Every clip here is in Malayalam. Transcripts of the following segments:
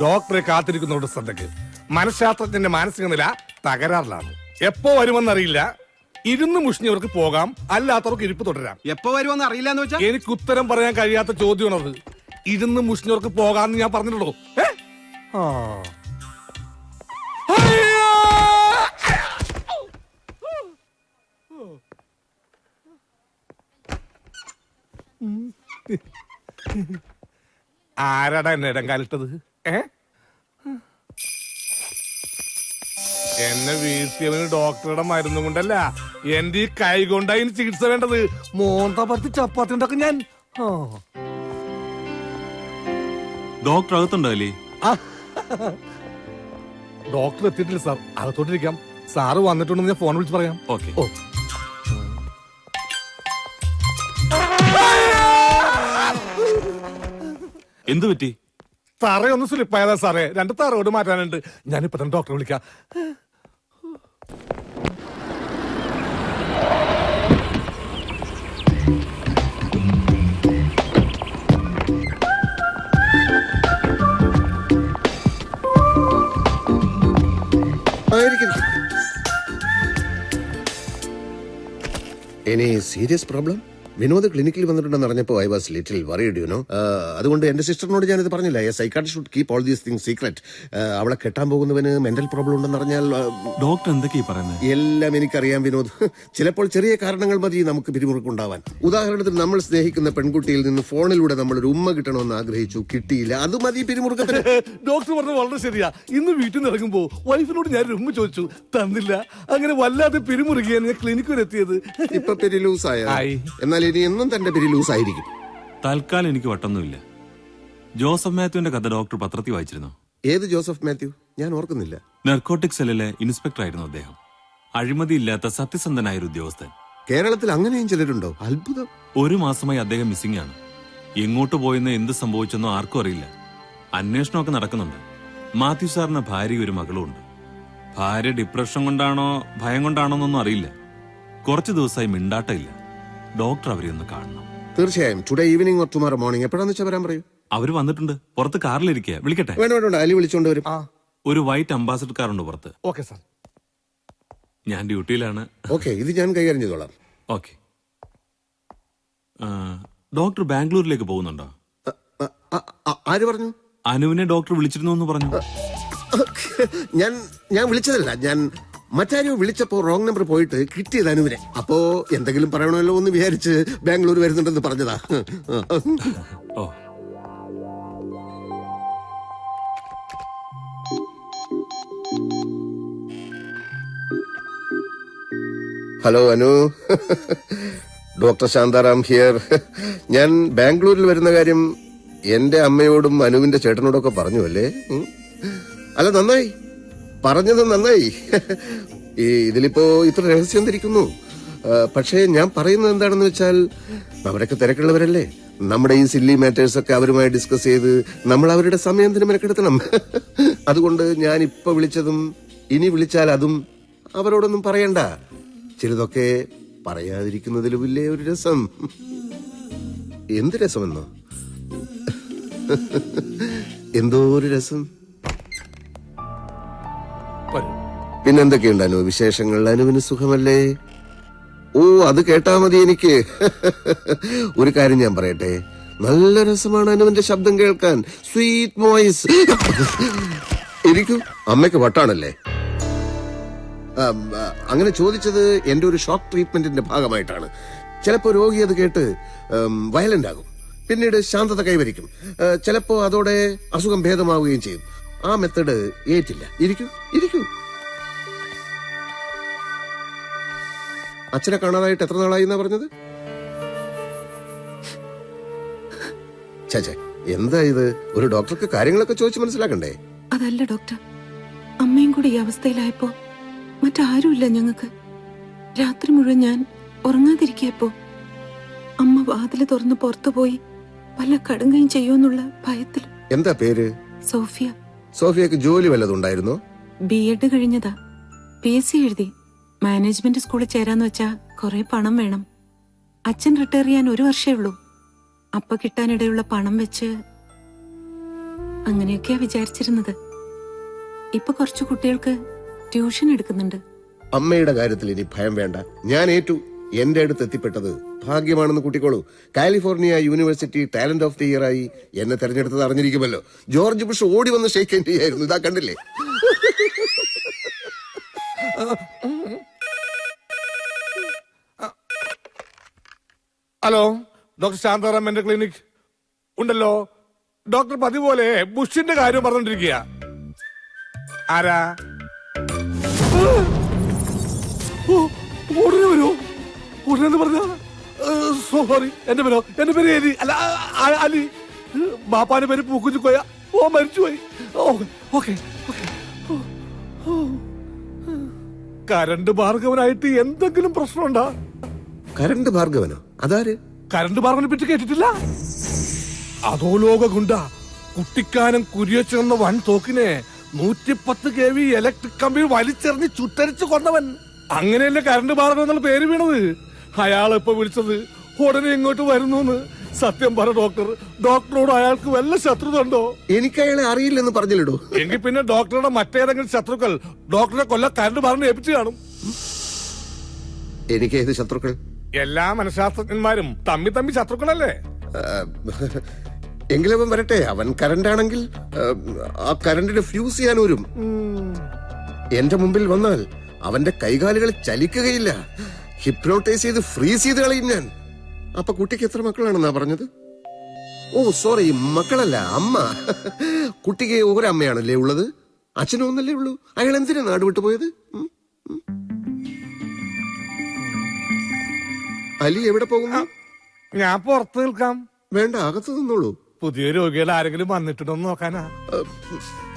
ഡോക്ടറെ കാത്തിരിക്കുന്നവരുടെ ശ്രദ്ധയ്ക്ക് മനഃശാസ്ത്രജ്ഞന്റെ മാനസിക നില തകരാറിലാണ്. എപ്പോ വരുമെന്നറിയില്ല. ഇരുന്ന് മുഷിഞ്ഞവർക്ക് പോകാം, അല്ലാത്തവർക്ക് ഇരിപ്പ് തുടരാം. എപ്പോ വരുമെന്ന് അറിയില്ല എന്ന് വെച്ചാൽ എനിക്ക് ഉത്തരം പറയാൻ കഴിയാത്ത ചോദ്യമാണത്. ഇരുന്ന് മുഷിഞ്ഞവർക്ക് പോകാന്ന് ഞാൻ പറഞ്ഞിട്ടുള്ളൂ. ആരാടാ എന്നെ ഇടം കാലിട്ടത്? എന്നെ വീഴ്ത്തിയവന് ഡോക്ടറുടെ മരുന്നും കൊണ്ടല്ല, എന്റെ ഈ കൈ കൊണ്ടായി ചികിത്സ വേണ്ടത്. മോന്ത പറ്റി ചപ്പാത്തി ഉണ്ടാക്കും ഞാൻ. ഡോക്ടർ അകത്തുണ്ടല്ലേ? ഡോക്ടർ എത്തിയിട്ടില്ല സാർ, അകത്തോട്ടിരിക്കാം. സാറ് വന്നിട്ടുണ്ടെന്ന് ഞാൻ ഫോൺ വിളിച്ച് പറയാം. ഓക്കെ. എന്തു പറ്റി? സാറേ ഒന്ന് സ്ലിപ്പായതാ സാറേ, 2 തറോട് മാറ്റാനുണ്ട്. ഞാനിപ്പോ തന്നെ ഡോക്ടറെ വിളിക്കാം. Any serious problem? വിനോദ് ക്ലിനിക്കിൽ വന്നിട്ടുണ്ടെന്ന് അറിഞ്ഞപ്പോൾ I was little worried, you know. അതുകൊണ്ട് എന്റെ സിസ്റ്ററിനോട് ഞാനിത് പറഞ്ഞില്ല. A psychiatrist should keep all these things secret. അവളെ കെട്ടാൻ പോകുന്നവന് മെന്റൽ പ്രോബ്ലം ഉണ്ടെന്ന് അറിഞ്ഞാൽ ഡോക്ടർ എന്തൊക്കെയാ പറയുന്നത്? എല്ലാം എനിക്കറിയാം വിനോദ്. ചിലപ്പോൾ ചെറിയ കാരണങ്ങൾ മതി നമുക്ക് പിരിമുറുക്കുണ്ടാവാൻ. ഉദാഹരണത്തിന് നമ്മൾ സ്നേഹിക്കുന്ന പെൺകുട്ടിയിൽ നിന്ന് ഫോണിലൂടെ നമ്മൾ ഒരു ഉമ്മ കിട്ടണമെന്ന് ആഗ്രഹിച്ചു, കിട്ടിയില്ല, അത് മതി പിരിമുറുക്കത്തിന്. ഡോക്ടർ പറഞ്ഞത് വളരെ ശരിയാ. ഇന്ന് വീട്ടിൽ നിന്ന് ഇറങ്ങുമ്പോ വൈഫിനോട് ഞാൻ ഉമ്മ ചോദിച്ചു, തന്നില്ല. അങ്ങനെ വല്ലാതെ പിരിമുറുകിയാണ് ഞാൻ ക്ലിനിക്ക് വരെ എത്തിയത്. ഇപ്പൊ പെരി ലൂസായ, എന്നാൽ ഇനി എന്നും തന്റെ പെരി ലൂസ് ആയിരിക്കും. തൽക്കാലം എനിക്ക് വട്ടൊന്നുമില്ല. ജോസഫ് മാത്യുവിന്റെ കഥ ഡോക്ടർ പത്രത്തിൽ വായിച്ചിരുന്നു. ഏത് ജോസഫ് മാത്യു? ഞാൻ ഓർക്കുന്നില്ല. നർക്കോട്ടിക് സെല്ലിലെ ഇൻസ്പെക്ടർ ആയിരുന്നു അദ്ദേഹം. അഴിമതിയില്ലാത്ത സത്യസന്ധനായ ഒരു ഉദ്യോഗസ്ഥൻ. കേരളത്തിൽ അങ്ങനെയും ചിലരുണ്ടോ? അത്ഭുതം. 1 മാസമായി അദ്ദേഹം മിസ്സിംഗ് ആണ്. എങ്ങോട്ട് പോയെന്ന് എന്ത് സംഭവിച്ചെന്നോ ആർക്കും അറിയില്ല. അന്വേഷണമൊക്കെ നടക്കുന്നുണ്ട്. മാത്യു സാറിന് ഭാര്യ ഒരു മകളും ഉണ്ട്. ഭാര്യ ഡിപ്രഷൻ കൊണ്ടാണോ ഭയം കൊണ്ടാണോ എന്നൊന്നും അറിയില്ല. കുറച്ചു ദിവസമായി മിണ്ടാട്ടമില്ല. ഡോക്ടർ അവരെ ഒന്ന് കാണണം. തീർച്ചയായും. Today evening or tomorrow morning എപ്പോഴാന്ന് വെച്ചാൽ വരാൻ പറയൂ. അവര് വന്നിട്ടുണ്ട്. പുറത്ത് കാറിലിരിക്കുക. വിളിക്കട്ടെ? വേണ്ട, അലി വിളിച്ചോണ്ട് വരും. ഒരു വൈറ്റ് അംബാസഡർ കാറുണ്ട് പുറത്ത്. Okay sir. ഞാൻ ഡ്യൂട്ടിയിലാണ്. ഓക്കെ, ഇത് ഞാൻ കൈകാര്യം ചെയ്തോളാം. ഓക്കെ. ഡോക്ടർ ബാംഗ്ലൂരിലേക്ക് പോകുന്നുണ്ടോ? ആര് പറഞ്ഞു? അനുവിനെ ഡോക്ടർ വിളിച്ചിരുന്നു എന്ന് പറഞ്ഞു. ഞാൻ വിളിച്ചതല്ല. ഞാൻ മറ്റാരോ വിളിച്ചപ്പോ റോങ് നമ്പർ പോയിട്ട് കിട്ടിയത് അനുവിനെ. അപ്പോ എന്തെങ്കിലും പറയണമല്ലോ എന്ന് വിചാരിച്ച് ബാംഗ്ലൂർ വരുന്നുണ്ടെന്ന് പറഞ്ഞതാ. ഓ, hello Anu, doctor Shantaram here. ഞാൻ ബാംഗ്ലൂരിൽ വരുന്ന കാര്യം എന്റെ അമ്മയോടും അനുവിന്റെ ചേട്ടനോടൊക്കെ പറഞ്ഞു അല്ലേ? അല്ല, നന്നായി പറഞ്ഞത്, നന്നായി. ഇതിലിപ്പോ ഇത്ര രഹസ്യം ധരിക്കുന്നു. പക്ഷേ ഞാൻ പറയുന്നത് എന്താണെന്ന് വെച്ചാൽ, അവരൊക്കെ തിരക്കുള്ളവരല്ലേ. നമ്മുടെ ഈ സില്ലി മാറ്റേഴ്സ് ഒക്കെ അവരുമായി ഡിസ്കസ് ചെയ്ത് നമ്മൾ അവരുടെ സമയത്തിന് മെനക്കെടുത്തണം. അതുകൊണ്ട് ഞാൻ ഇപ്പൊ വിളിച്ചതും ഇനി വിളിച്ചാൽ അതും അവരോടൊന്നും പറയണ്ട. ചിലതൊക്കെ പറയാതിരിക്കുന്നതിലുമില്ലേ ഒരു രസം. എന്ത് രസമെന്നോ? എന്തോ ഒരു രസം. പിന്നെന്തൊക്കെയുണ്ട് അനു വിശേഷങ്ങൾ? അനുവിന് സുഖമല്ലേ? ഓ, അത് കേട്ടാ മതി എനിക്ക്. ഒരു കാര്യം ഞാൻ പറയട്ടെ, നല്ല രസമാണ് അനുവിന്റെ ശബ്ദം കേൾക്കാൻ. Sweet voice. ഇരിക്കും. അമ്മയ്ക്ക് വട്ടാണല്ലേ? അങ്ങനെ ചോദിച്ചത് എന്റെ ഒരു ഷോക്ക് ട്രീറ്റ്മെന്റിന്റെ ഭാഗമായിട്ടാണ്. ചിലപ്പോ രോഗി അത് കേട്ട് വയലന്റ് ആകും, പിന്നീട് ശാന്തത കൈവരിക്കും. ചിലപ്പോ അതോടെ അസുഖം ഭേദമാവുകയും ചെയ്യും. ആ മെത്തഡ് ഏറ്റില്ല. ഇരിക്കൂ. അച്ഛനെ കാണാതായിട്ട് എത്ര നാളായി എന്നാ പറഞ്ഞത്? ചേച്ചേ, എന്താ ഇത്? ഒരു ഡോക്ടർക്ക് കാര്യങ്ങളൊക്കെ ചോദിച്ച് മനസ്സിലാക്കണ്ടേ? അതല്ല ഡോക്ടർ, അമ്മയും കൂടി ഈ അവസ്ഥയിലായപ്പോ മറ്റാരുമില്ല ഞങ്ങൾക്ക്. രാത്രി മുഴുവൻ ഞാൻ ഉറങ്ങാതിരിക്കപ്പോ അമ്മ വാതില് തുറന്ന് പുറത്തുപോയി വല്ല കടുങ്കയും ചെയ്യുമെന്നുള്ള ഭയത്തിൽ. എന്താ പേര്? സോഫിയ. സോഫിയക്ക് ജോലി വല്ലതുണ്ടായിരുന്നോ? B.Ed കഴിഞ്ഞതാ. PSC എഴുതി. മാനേജ്മെന്റ് സ്കൂളിൽ ചേരാന്ന് വെച്ചാ കുറെ പണം വേണം. അച്ഛൻ റിട്ടയർ ചെയ്യാൻ 1 വർഷമേ ഉള്ളൂ. അപ്പ കിട്ടാനിടയുള്ള പണം വെച്ച് അങ്ങനെയൊക്കെയാ വിചാരിച്ചിരുന്നത്. ഇപ്പൊ കുറച്ചു കുട്ടികൾക്ക് ട്യൂഷൻ എടുക്കുന്നുണ്ട്. അമ്മയുടെ കാര്യത്തിൽ ഇനി ഭയം വേണ്ട. ഞാൻ ഏറ്റു. എന്റെ അടുത്ത് എത്തിപ്പെട്ടത് ഭാഗ്യമാണെന്ന് കൂട്ടിക്കോളൂ. California university talent of the year ആയി എന്നെ തെരഞ്ഞെടുത്തത് അറിഞ്ഞിരിക്കുമല്ലോ. ജോർജ് ബുഷ് ഓടി വന്ന് ഷെയ്ക്ക് ഹാൻഡ് ചെയ്യായിരുന്നു. ഇതാ കണ്ടില്ലേ? ഹലോ, ഡോക്ടർ ശാന്താറാം എന്റെ ക്ലിനിക് ഉണ്ടല്ലോ. ഡോക്ടർ പതിപോലെ ബുഷിന്റെ കാര്യം പറഞ്ഞോണ്ടിരിക്കുക. ആരാ? ഉടനെ വരൂ. ഉടനെ പറഞ്ഞ സോറി, എന്റെ പേര് എലി അല്ല അലി. ബാപ്പാന്റെ പേര് പൂക്കുച്ചു കോയ. ഓ മരിച്ചുപോയി. ഓക്കെ. കരണ്ട് ഭാർഗവനായിട്ട് എന്തെങ്കിലും പ്രശ്നമുണ്ടോ? കരണ്ട് ഭാർഗവനോ? അതാര്? കരണ്ട് ഭാർഗവനെ പറ്റി കേട്ടിട്ടില്ല? അതോ ലോക ഗുണ്ട കുട്ടിക്കാനം കുരിയച്ചെന്ന വൻ തോക്കിനെ 110 kV ഇലക്ട്രിക് കമ്പിയിൽ വലിച്ചെറിഞ്ഞ് ചുട്ടരിച്ച് കൊന്നവൻ. അങ്ങനെയല്ലേ കരണ്ട് ഭാർഗവൻ എന്നുള്ള പേര് വീണത്. അയാളിപ്പോ വിളിച്ചത് ഉടനെ ഇങ്ങോട്ട് വരുന്നു. സത്യം പറ ഡോക്ടർ, ഡോക്ടറോട് അയാൾക്ക് വല്ല ശത്രുത ഉണ്ടോ? എനിക്ക് അയാളെ അറിയില്ലെന്ന് പറഞ്ഞില്ലടോ. എങ്കിൽ പിന്നെ ഡോക്ടറുടെ മറ്റേതെങ്കിലും ശത്രുക്കൾ ഡോക്ടറെ കൊല്ല കരണ്ട് ഭാർഗവനെ ഏൽപ്പിച്ചു കാണും. എനിക്ക് ഏത് ശത്രുക്കൾ? എല്ലാ മനഃശാസ്ത്രജ്ഞന്മാരും തമ്മി ശത്രുക്കളല്ലേ? എങ്കിലും അവൻ വരട്ടെ. അവൻ കരണ്ടാണെങ്കിൽ ആ കരണ്ടിന് ഫ്യൂസ് ചെയ്യാൻ വരും. എന്റെ മുമ്പിൽ വന്നാൽ അവന്റെ കൈകാലുകൾ ചലിക്കുകയില്ല. ഹിപ്നോട്ടൈസ് ചെയ്ത് ഫ്രീസ് ചെയ്ത് കളയും ഞാൻ. അപ്പൊ കുട്ടിക്ക് എത്ര മക്കളാണെന്നാ പറഞ്ഞത്? ഓ സോറി, മക്കളല്ല, അമ്മ. കുട്ടിക്ക് ഒരമ്മയാണല്ലേ ഉള്ളത്? അച്ഛനും ഒന്നല്ലേ ഉള്ളൂ. അയാൾ എന്തിനാ നാട് വിട്ടുപോയത്? അലി എവിടെ പോകുന്നു? ഞാൻ പുറത്ത് നിൽക്കാം. വേണ്ട, അകത്ത് നിന്നോളൂ. പുതിയ രോഗികൾ ആരെങ്കിലും വന്നിട്ടുണ്ടോ നോക്കാനാ.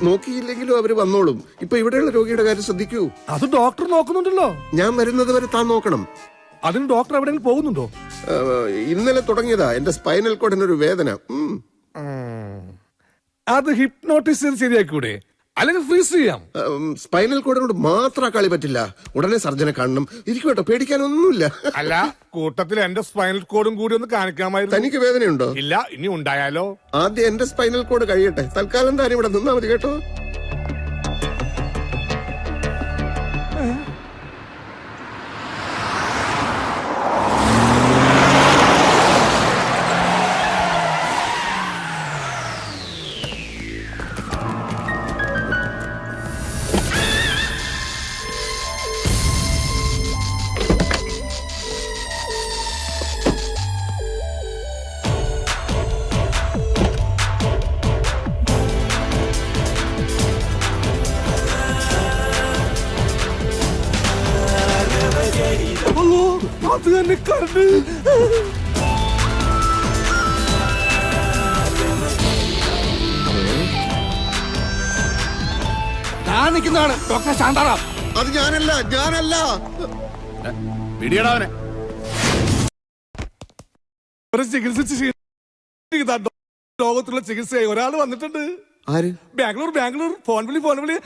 നോക്കിയില്ലെങ്കിലും അവര് വന്നോളും. ഇപ്പൊ ഇവിടെയുള്ള രോഗിയുടെ കാര്യം ശ്രദ്ധിക്കൂ. അത് ഡോക്ടർ നോക്കുന്നുണ്ടല്ലോ. ഞാൻ വരുന്നത് വരെ താൻ നോക്കണം. അതിന് ഡോക്ടർ എവിടെയെങ്കിലും പോകുന്നുണ്ടോ? ഇന്നലെ തുടങ്ങിയതാ എന്റെ സ്പൈനൽ കോഡിനൊരു വേദന. അത് ഹിപ്നോട്ടിസ് ചെയ്ത് ശരിയാക്കൂടെ? അല്ലെങ്കിൽ ഫ്രീസ് ചെയ്യാം. സ്പൈനൽ കോഡിനോട് മാത്രം കളി പറ്റില്ല. ഉടനെ സർജനെ കാണണം. ഇരിക്കും കേട്ടോ, പേടിക്കാനൊന്നുമില്ല. അല്ല, കൂട്ടത്തിൽ എന്റെ സ്പൈനൽ കോഡും കൂടി ഒന്ന് കാണിക്കാമായിരുന്നു. തനിക്ക് വേദനയുണ്ടോ? ഇല്ല, ഇനി ഉണ്ടായാലോ? ആദ്യം എന്റെ സ്പൈനൽ കോഡ് കഴിയട്ടെ. തൽക്കാലം താൻ ഇവിടെ നിന്നാ മതി കേട്ടോ. അത് തന്നെ കരണ്ട്. ഞാൻ നിൽക്കുന്നതാണ് ഡോക്ടർ ശാന്താറാം. അത് ഞാനല്ല. പിടിയടാവനെ. ചികിത്സിച്ച് ലോകത്തുള്ള ചികിത്സയായി ഒരാൾ വന്നിട്ടുണ്ട്. ആര്? ബാംഗ്ലൂർ. ഫോൺ വിളി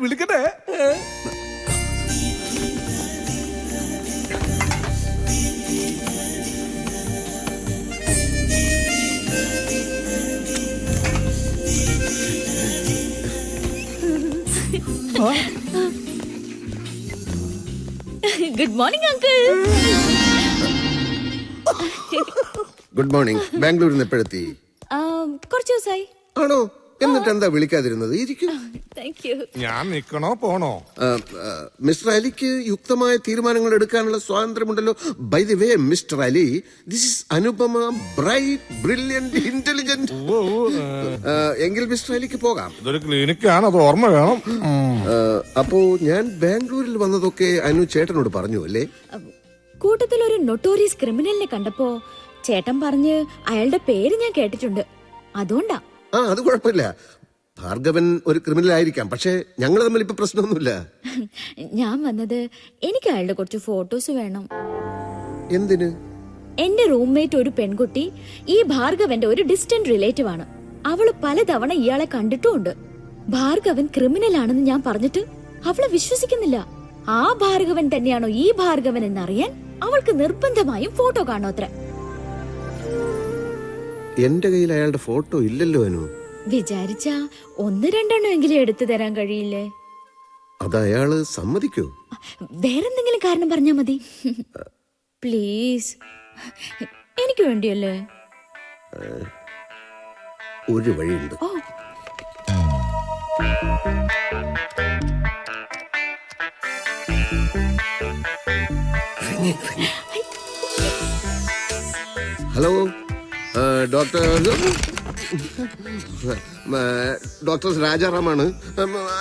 വിളിക്കട്ടെ. Good morning uncle. Good morning. ബാംഗ്ലൂരിൽ നിന്ന് എപ്പോഴെത്തി? കുറച്ച് ദിവസമായി. ആണോ? എന്നിട്ട് എന്താ വിളിക്കാതിരുന്നത്? ഇരിക്കും. Thank you. ഞാൻ നിക്കണോ പോണോ? മിസ്റ്റർ അലിക്ക് യുക്തമായ തീരുമാനങ്ങൾ എടുക്കാനുള്ള സ്വാതന്ത്ര്യമുണ്ടല്ലോ. By the way mister Ali, this is Anupama, bright, brilliant, intelligent. എങ്കിൽ മിസ്റ്റർ അലിക്ക് പോകാം. ഇതൊരു ക്ലിനിക്കാണ്, അത് ഓർമ്മ വേണം. അപ്പോ ഞാൻ ബാംഗ്ലൂരിൽ വന്നതൊക്കെ അനു ചേട്ടനോട് പറഞ്ഞു അല്ലേ? കൂട്ടത്തിൽ ഒരു നൊട്ടോറിയസ് ക്രിമിനലിനെ കണ്ടപ്പോ ചേട്ടൻ പറഞ്ഞ് അയാളുടെ പേര് ഞാൻ കേട്ടിട്ടുണ്ട്. അതുകൊണ്ടാ. അത് കുഴപ്പമില്ല. ഭാർഗവൻ ഒരു ക്രിമിനൽ ആയിരിക്കാം, പക്ഷെ ഞങ്ങൾ തമ്മിൽ ഇപ്പൊ പ്രശ്നമൊന്നുമില്ല. ഞാൻ വന്നത് എനിക്ക് അയാളുടെ കുറച്ച് ഫോട്ടോസ് വേണം. എന്തിന്? എന്റെ റൂംമേറ്റ് ഒരു പെൺകുട്ടി ഈ ഭാർഗവന്റെ ഒരു ഡിസ്റ്റന്റ് റിലേറ്റീവ് ആണ്. അവള് പലതവണ ഇയാളെ കണ്ടിട്ടുമുണ്ട്. ഭാർഗവൻ ക്രിമിനൽ ആണെന്ന് ഞാൻ പറഞ്ഞിട്ട് അവള് വിശ്വസിക്കുന്നില്ല. ആ ഭാർഗവൻ തന്നെയാണോ ഈ ഭാർഗവൻ എന്നറിയാൻ അവൾക്ക് നിർബന്ധമായും ഫോട്ടോ കാണോ അത്ര. എന്റെ കയ്യിൽ അയാളുടെ ഫോട്ടോ ഇല്ലല്ലോ അനു. വിചാരിച്ചാ 1-2 എങ്കിലും എടുത്തു തരാൻ കഴിയില്ലേ? അത് അയാള് സമ്മതിക്കൂ? വേറെന്തെങ്കിലും കാരണം പറഞ്ഞാ മതി. പ്ലീസ്, എനിക്ക് വേണ്ടിയല്ലേ? ഒരു വഴിയുണ്ട്. ഓ, ഹലോ, ഡോക്ടർ രാജാറാമാണ്.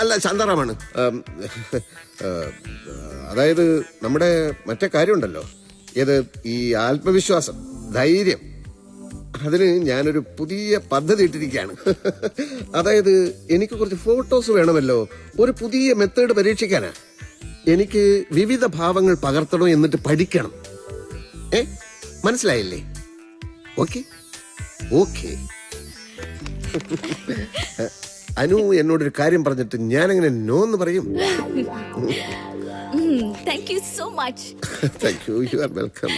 അല്ല, ശാന്താറാമാണ്. അതായത് നമ്മുടെ മറ്റേ കാര്യമുണ്ടല്ലോ, ഏത് ഈ ആത്മവിശ്വാസം, ധൈര്യം, അതിന് ഞാനൊരു പുതിയ പദ്ധതി ഇട്ടിരിക്കുകയാണ്. അതായത് എനിക്ക് കുറച്ച് ഫോട്ടോസ് വേണമല്ലോ, ഒരു പുതിയ മെത്തേഡ് പരീക്ഷിക്കാനാ. എനിക്ക് വിവിധ ഭാവങ്ങൾ പകർത്തണം, എന്നിട്ട് പഠിക്കണം. മനസ്സിലായില്ലേ? Okay okay. അനു എന്നോടൊരു കാര്യം പറഞ്ഞിട്ട് ഞാനെങ്ങനെ നോ എന്ന് പറയും? Thank you so much. Thank you. You are welcome.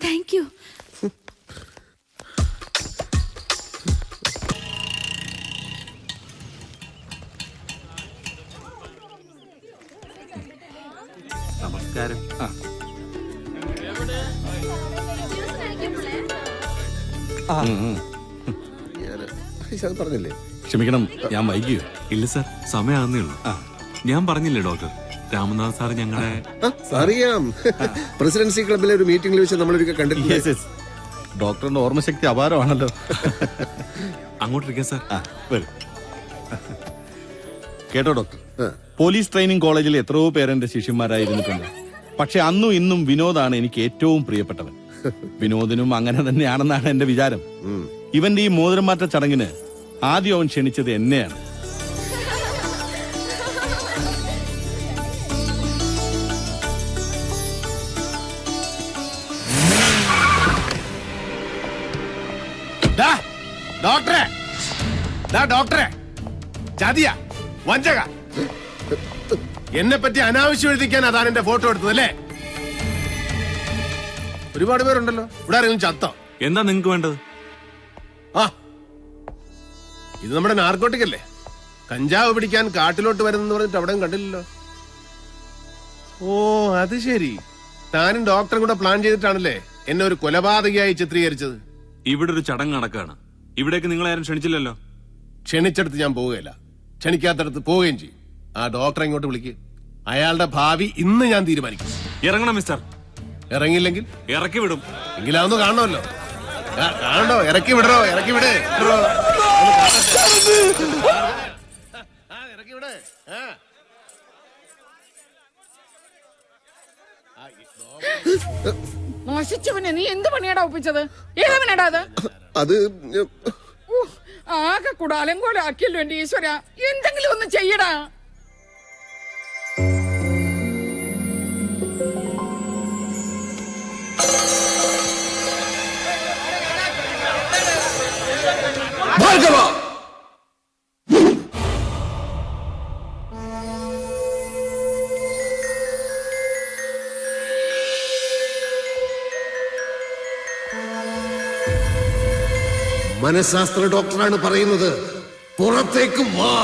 Thank you. നമസ്കാരം. ഞാൻ പറഞ്ഞില്ലേ? ക്ഷമിക്കണം, ഞാൻ വൈകിയോ? ഇല്ല സാർ, സമയമാകുന്നേ ഉള്ളൂ. ഞാൻ പറഞ്ഞില്ലേ ഡോക്ടർ, രാമനാഥ് സാർ ഞങ്ങളെ... അറിയാം. പ്രസിഡൻസി ക്ലബിലെ ഒരു മീറ്റിംഗിൽ വെച്ച് നമ്മളൊരിക്കൽ കണ്ടിട്ടില്ലേ? ഡോക്ടറിന്റെ ഓർമ്മശക്തി അപാരമാണല്ലോ. അങ്ങോട്ടിരിക്കാം സാർ. വരൂ. കേട്ടോ ഡോക്ടർ, പോലീസ് ട്രെയിനിങ് കോളേജിൽ എത്രയോ പേരെന്റെ ശിഷ്യന്മാരായിരുന്നിട്ടുണ്ട്. പക്ഷെ അന്നും ഇന്നും വിനോദാണ് എനിക്ക് ഏറ്റവും പ്രിയപ്പെട്ടവൻ. വിനോദിനും അങ്ങനെ തന്നെയാണെന്നാണ് എന്റെ വിചാരം. ഇവന്റെ ഈ മോതിരം മാറ്റ ചടങ്ങിന് ആദ്യം അവൻ ക്ഷണിച്ചത് എന്നെയാണ്. ഡോക്ടറെ, ഡോക്ടറെ, ചതിയ, വഞ്ചക, എന്നെ പറ്റി അനാവശ്യം എഴുതിക്കാൻ അതാണ് എന്റെ ഫോട്ടോ എടുത്തതല്ലേ? ഒരുപാട് പേരുണ്ടല്ലോ ഇവിടെ. ആരെങ്കിലും ചത്തോ? എന്താ നിങ്ങക്ക് വേണ്ടത്? ആ, ഇത് നമ്മുടെ നാർക്കോട്ടിക് അല്ലേ? കഞ്ചാവ് പിടിക്കാൻ കാട്ടിലോട്ട് വരുന്നെന്ന് പറഞ്ഞിട്ട് അവിടെയും കണ്ടില്ലല്ലോ. ഓ, അത് ശരി. താനും ഡോക്ടറും കൂടെ പ്ലാൻ ചെയ്തിട്ടാണല്ലേ എന്നെ ഒരു കൊലപാതകയായി ചിത്രീകരിച്ചത്? ഇവിടെ ഒരു ചടങ്ങ് നടക്കാണ്. ഇവിടേക്ക് നിങ്ങളാരും ക്ഷണിച്ചില്ലല്ലോ. ക്ഷണിച്ചെടുത്ത് ഞാൻ പോവുകയില്ല, ക്ഷണിക്കാത്തടത്ത് പോവുകയും ചെയ്യും. ആ ഡോക്ടറെ ഇങ്ങോട്ട് വിളിക്ക്. അയാളുടെ ഭാവി ഇന്ന് ഞാൻ തീരുമാനിക്കും. ഇറങ്ങണം മിസ്റ്റർ. ഇറങ്ങിയില്ലെങ്കിൽ ഇറക്കി വിടും. എങ്കിലാവുന്നു കാണണമല്ലോ. കാണണ്ടോ? ഇറക്കി വിടറോ, ഇറക്കി വിട്. ഇറക്കി വിട്. മോശിച്ചവനെ നീ എന്ത് പണിയാടാ ഒപ്പിച്ചത്? ഏതവനാടാ അത്? അത് ആകെ കുടാലം കോലാക്കിയല്ലോ എന്റെ ഈശ്വര. എന്തെങ്കിലും ഒന്ന് ചെയ്യടാ. മനഃശാസ്ത്ര ഡോക്ടറാണ് പറയുന്നത്. പുറത്തേക്ക് വാ.